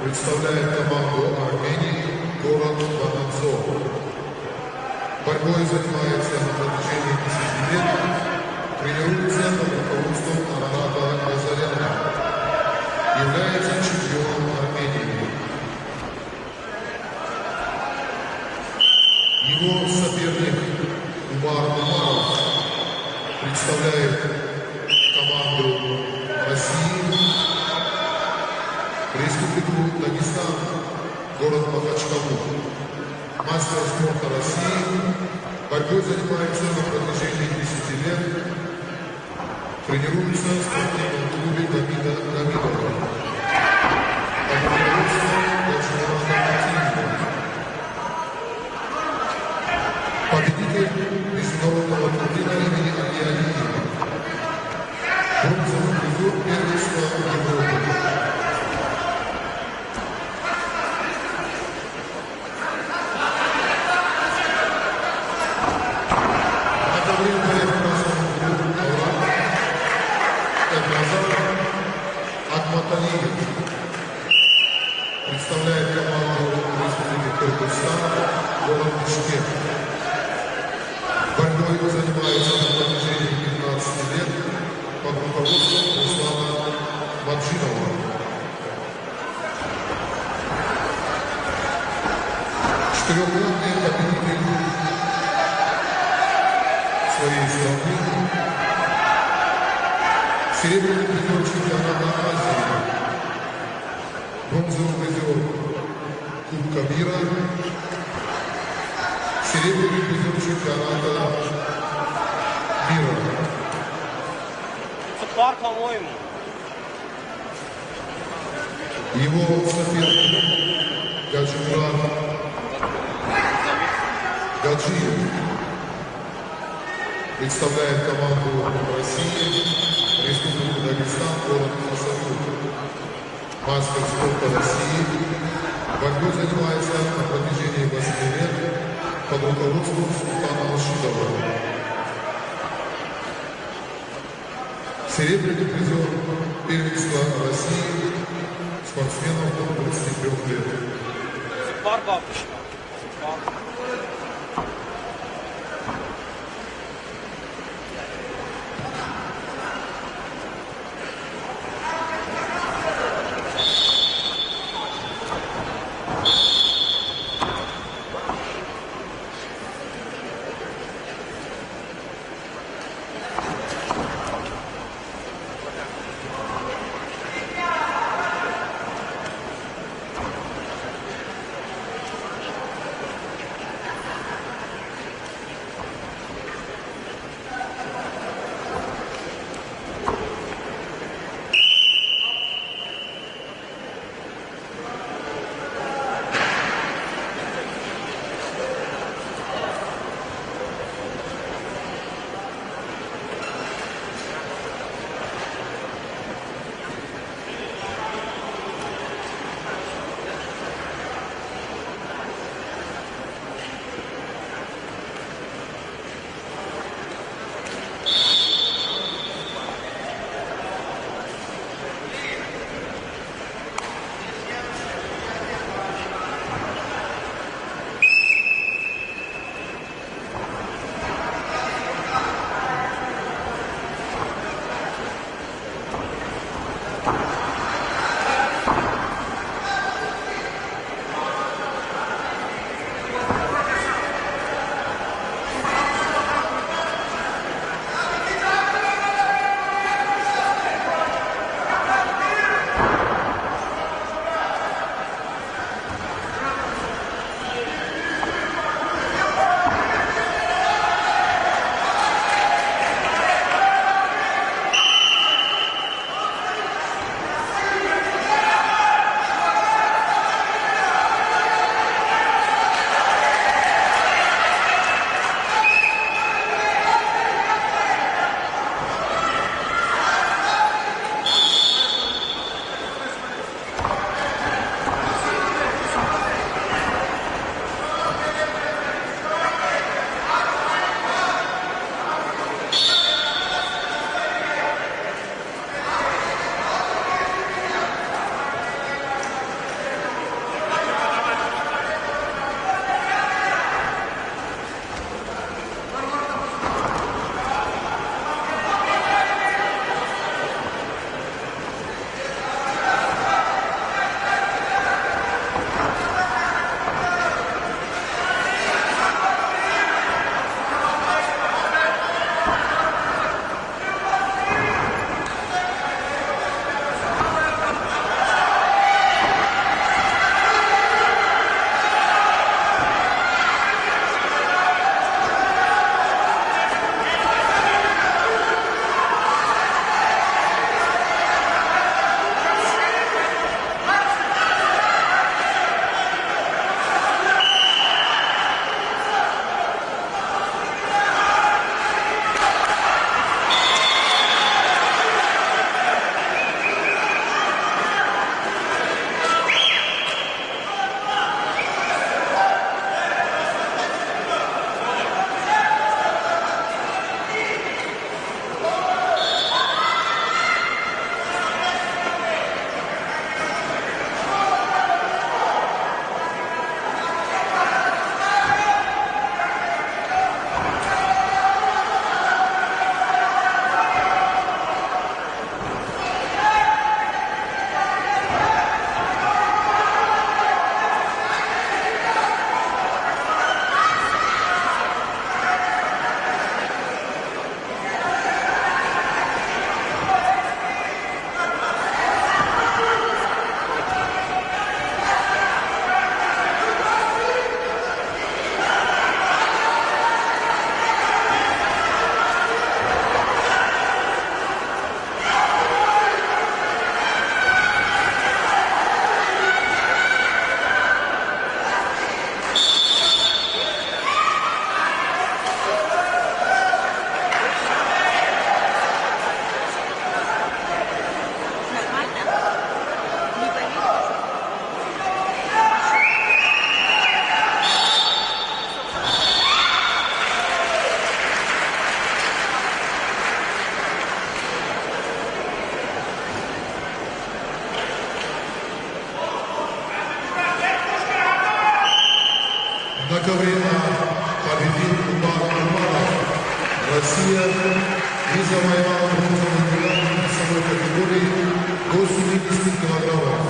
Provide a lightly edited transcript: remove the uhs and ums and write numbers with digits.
представляет команду Армении город Ванадзор. Борьбой занимается на протяжении 10 лет, тренируется под руководством Арарата Газаряна, является чемпионом Армении. Его соперник Умар Умаров представляет команду России, Республику Дагестан, город Махачкалу. Мастер спорта России, борьбой занимается на протяжении 10 лет, тренируется в спортивном клубе Давида Давидова. Под руководством Владимира Хаматиева. Победитель международного турнира имени Али Алиева. Бронзовый призер первенства Европы. Представляет команду Республики Кыргызстан, город Бишкек. Борьбой занимается на протяжении 15 лет под руководством Руслана Маджинова. Четырехкратный победитель своей страны, серебряный призер чемпионата Азии, бронзовый призер Кубка мира, серебряный призер чемпионата мира. Пар, по-моему. Его соперник Гаджимурат Гаджиев представляет команду России, Республику Дагестан, город Хасавюрт. Мастер спорта России, борьбой занимается на протяжении 8 лет под руководством Султана Рашидова. Серебряный призер первенства России, спортсменов до 23 лет. Пар бабушка. ковре А победил Умар Умаров. Россия не завоевала бронзовую медаль в весовой категории до 70 килограммов.